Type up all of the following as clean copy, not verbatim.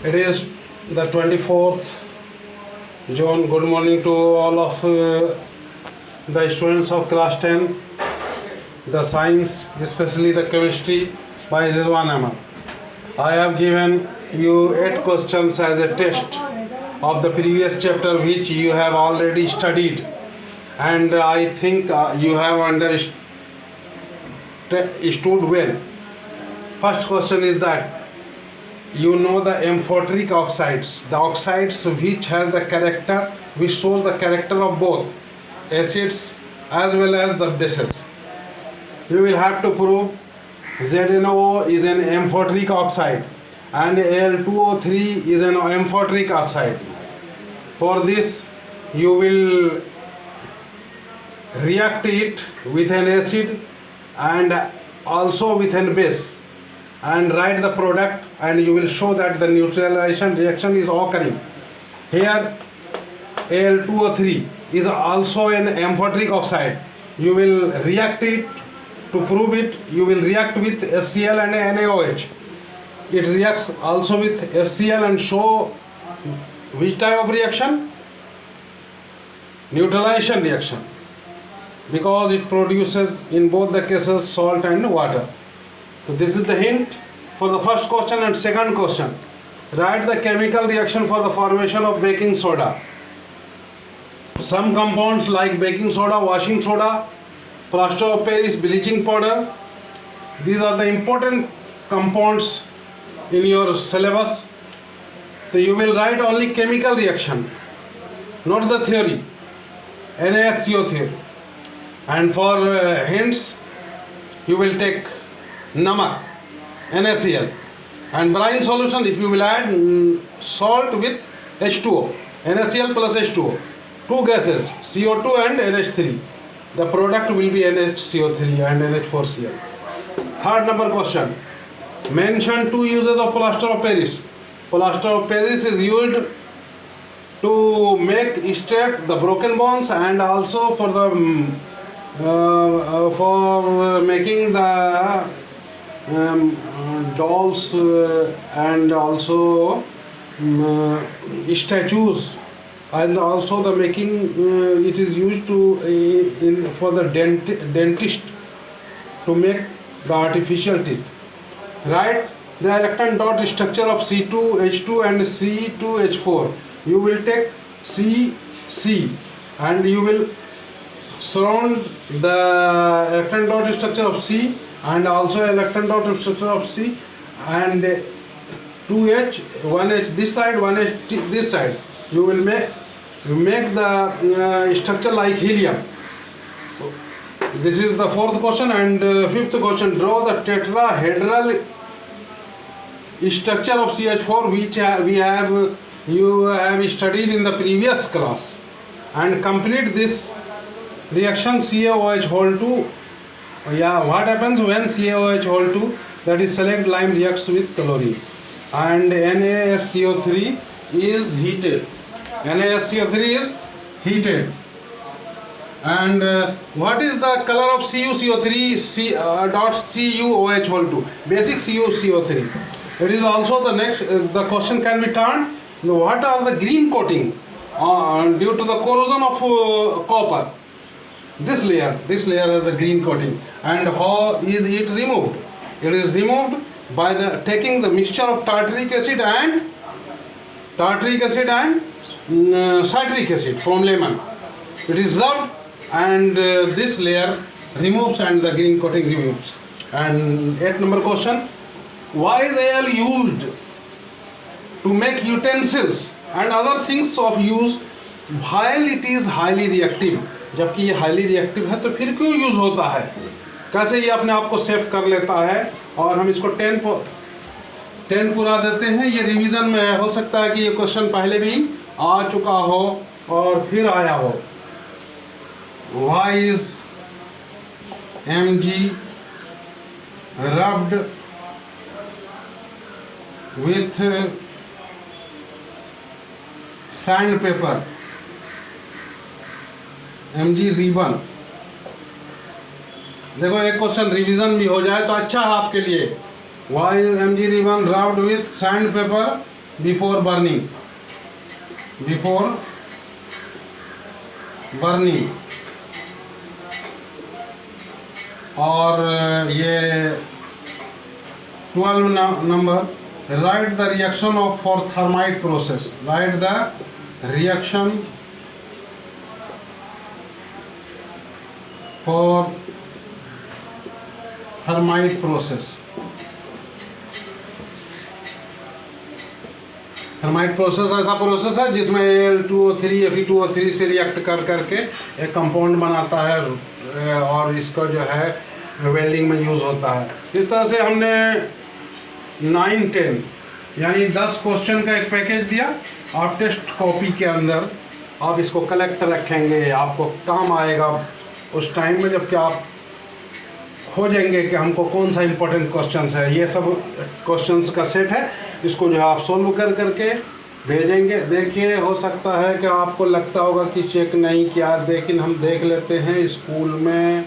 It is the 24th June. Good morning to all of the students of class 10, the science, especially the chemistry by Rizwan Ahmed. I have given you 8 questions as a test of the previous chapter which you have already studied, and I think you have understood well. First question is that you know the amphoteric oxides, the oxides which has the character, which shows the character of both acids as well as the bases. You will have to prove ZnO is an amphoteric oxide and Al2O3 is an amphoteric oxide. For this you will react it with an acid and also with an base and write the product, and you will show that the neutralization reaction is occurring. Here Al2O3 is also an amphoteric oxide. You will react it. To prove it, you will react with HCl and NaOH. It reacts also with HCl and show which type of reaction? Neutralization reaction, because it produces in both the cases salt and water. So this is the hint for the first question. And second question, write the chemical reaction for the formation of baking soda. Some compounds like baking soda, washing soda, plaster of Paris, bleaching powder, these are the important compounds in your syllabus. So you will write only chemical reaction, not the theory, NaSCO theory. And for hints, you will take namak, NaCl, and brine solution. If you will add salt with H2O, NaCl plus H2O, two gases, CO2 and NH3. The product will be NHCO3 and NH4Cl. Third number question. Mention 2 uses of plaster of Paris. Plaster of Paris is used to make straight the broken bones and also for the for making the dolls and also statues, and also the making it is used to for the dentist to make the artificial teeth. Right? The electron dot structure of C2H2 and C2H4. You will take CC and you will surround the electron dot structure of C and also electron dot structure of C and 2H, 1H this side, 1H this side. You will make the structure like helium. This is the fourth question. And fifth question, draw the tetrahedral structure of CH4 which you have studied in the previous class, and complete this reaction CaOH whole 2. What happens when CaOH whole 2, that is select lime, reacts with chlorine and NaSCO3 is heated. NaSCO3 is heated. And what is the color of CuCO3 dot CuOH whole 2? Basic CuCO3. It is also the next. The question can be turned. What are the green coating due to the corrosion of copper? This layer is the green coating. And how is it removed? It is removed by the taking the mixture of tartaric acid and citric acid from lemon. It is rubbed and this layer removes and the green coating removes. And 8th number question, why is Al used to make utensils and other things of use while it is highly reactive? जबकि ये highly reactive है तो फिर क्यों use होता है? कैसे ये अपने आप को सेफ कर लेता है? और हम इसको 10 पूरा देते हैं. ये रिवीजन में हो सकता है कि ये क्वेश्चन पहले भी आ चुका हो और फिर आया हो. Why is Mg rubbed with sandpaper? Mg ribbon. देखो एक क्वेश्चन रिवीजन भी हो जाए तो अच्छा है आपके लिए. Why is MgD1 rubbed with sandpaper before burning? Before burning. और ये 12 number, write the reaction of for thermite process. Write the reaction for thermite process. Thermite process ऐसा प्रोसेस है जिसमें Al2O3 Fe2O3 से रिएक्ट कर करके एक कंपाउंड बनाता है और इसका जो है वेल्डिंग में यूज़ होता है। इस तरह से हमने 9-10 यानी 10 क्वेश्चन का एक पैकेज दिया। आप टेस्ट कॉपी के अंदर आप इसको कलेक्ट रखेंगे, आपको काम आएगा उस टाइम में जबकि आप खोजेंगे कि हमको कौन सा इम्पोर्टेंट क्वेश्चंस है। ये सब क्वेश्चंस का सेट है, इसको जो है आप सोल्व कर करके भेजेंगे। देखिए, हो सकता है कि आपको लगता होगा कि चेक नहीं किया, लेकिन हम देख लेते हैं स्कूल में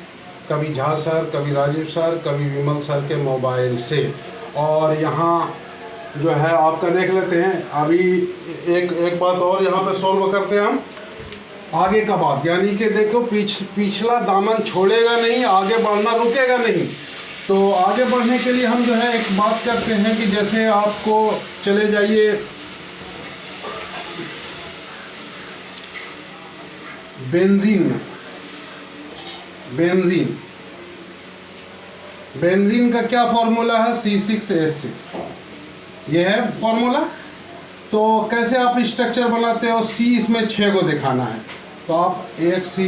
कभी झा सर, कभी राजीव सर, कभी विमल सर के मोबाइल से, और यहाँ जो है आपका देख लेते हैं। अभी एक बात और यहाँ पे सोल्व करते हैं हम आगे का बात, यानी कि देखो पिछला दामन छोड़ेगा नहीं, आगे बढ़ना रुकेगा नहीं। तो आगे बढ़ने के लिए हम जो है एक बात करते हैं कि जैसे आपको चले जाइए बेंजीन में, बेंजीन का क्या फॉर्मूला है? C6H6, ये है फॉर्मूला। तो कैसे आप स्ट्रक्चर बनाते हो? C इसमें 6 को दिखाना है, तो आप एक C,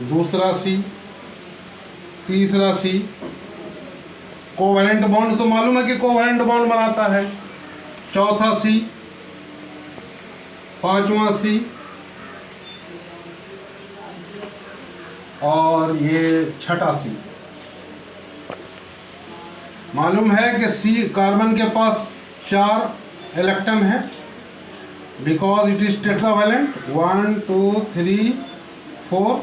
दूसरा C, तीसरा C, कोवैलेंट बॉन्ड तो मालूम है कि कोवैलेंट बॉन्ड बनाता है, चौथा C, पांचवा C, और ये छठा C। मालूम है कि C कार्बन के पास 4 इलेक्ट्रॉन है, बिकॉज इट इज टेट्रावैलेंट। 1 2 3 4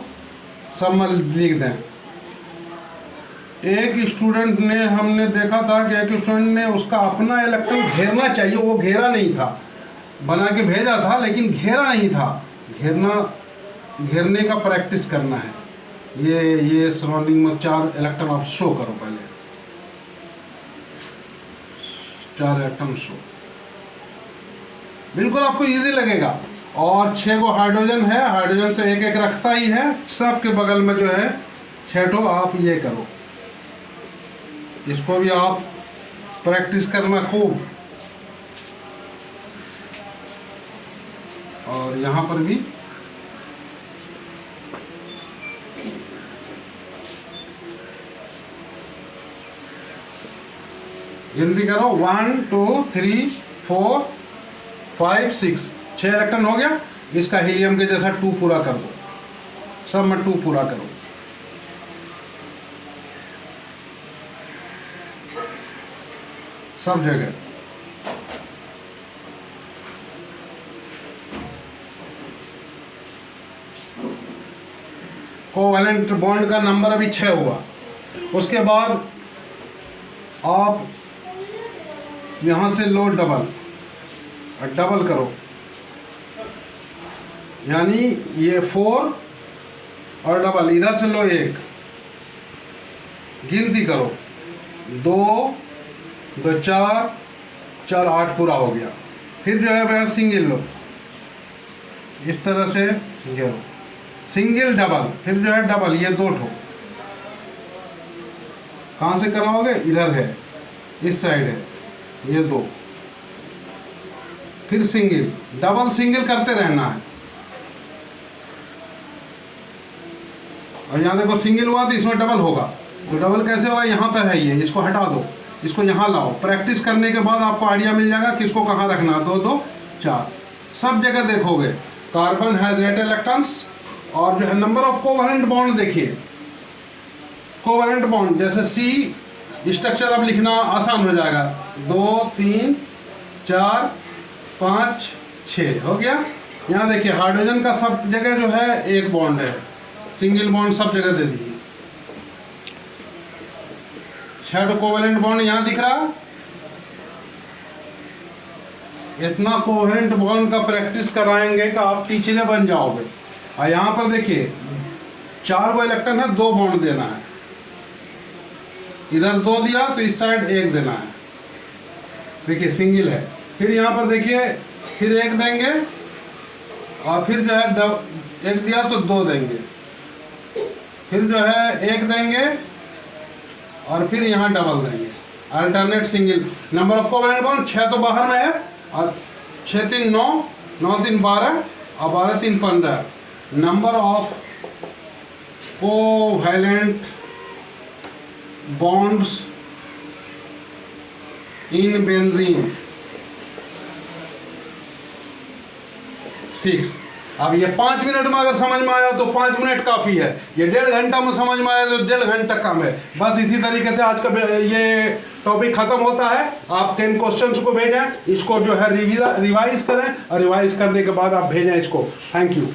सब में लिख दें। एक स्टूडेंट ने, हमने देखा था कि एक स्टूडेंट ने उसका अपना इलेक्ट्रॉन घेरना चाहिए, वो घेरा नहीं था, बना के भेजा था लेकिन घेरा नहीं था। घेरने का प्रैक्टिस करना है। ये सराउंडिंग में 4 इलेक्ट्रॉन आप शो करो, पहले 4 इलेक्ट्रॉन शो, बिल्कुल आपको इजी लगेगा। और 6 को हाइड्रोजन है, हाइड्रोजन तो एक एक रखता ही है, सबके बगल में जो है 6 आप ये करो, इसको भी आप प्रैक्टिस करना खूब। और यहाँ पर भी गिनती करो, 1 2 3 4 5 6 6 इलेक्ट्रॉन हो गया। इसका हीलियम के जैसा 2 पूरा कर दो, सब में 2 पूरा करो। सब जगह कोवैलेंट बॉन्ड का नंबर अभी 6 हुआ। उसके बाद आप यहां से लो डबल, और डबल करो, यानी ये 4 और डबल, इधर से लो 1, गिनती करो, 2 2 4 4 8 पूरा हो गया। फिर जो है वह सिंगल लो, इस तरह से घेरो, सिंगल डबल, फिर जो है डबल, ये 2 ठो। कहाँ से कराओगे? इधर है, इस साइड है, ये 2, फिर सिंगल डबल सिंगल करते रहना है। और यहाँ देखो सिंगल हुआ तो इसमें डबल होगा, तो डबल कैसे होगा? यहाँ पर है ये, इसको हटा दो, इसको यहाँ लाओ। प्रैक्टिस करने के बाद आपको आइडिया मिल जाएगा किसको कहाँ रखना। 2 2 4 सब जगह देखोगे कार्बन हैज 8 इलेक्ट्रॉन्स। और जो है नंबर ऑफ कोवैलेंट बॉन्ड देखिए, कोवैलेंट बॉन्ड जैसे C स्ट्रक्चर अब लिखना आसान हो जाएगा। 2 3 4 5 6 हो गया। यहाँ देखिए हाइड्रोजन का सब जगह जो है 1 बॉन्ड है, सिंगल बॉन्ड सब जगह दे दीजिए। 6 कोवेलेंट बॉन्ड यहाँ दिख रहा। इतना कोवेलेंट बॉन्ड का प्रैक्टिस कराएंगे कि आप टीचर बन जाओगे। और यहाँ पर देखिए 4 गो इलेक्ट्रॉन है, 2 बॉन्ड देना है। इधर 2 दिया तो इस साइड 1 देना है। देखिए सिंगल है। फिर यहाँ पर देखिए फिर 1 देंगे और फिर जो है 1 दिया तो 2 देंगे, फिर जो है 1 देंगे और फिर यहाँ डबल देंगे। Alternate single. Number of covalent bond 6 तो बाहर में है और 6 3 9, 9 3 12 और 12 3 15। Number of covalent bonds in benzene 6। अब ये 5 मिनट में अगर समझ में आया तो 5 मिनट काफ़ी है। ये 1.5 घंटा में समझ में आया तो 1.5 घंटा कम है। बस इसी तरीके से आज का ये टॉपिक खत्म होता है। आप 10 क्वेश्चंस को भेजें, इसको जो है रिवाइज करें और रिवाइज करने के बाद आप भेजें इसको। Thank you.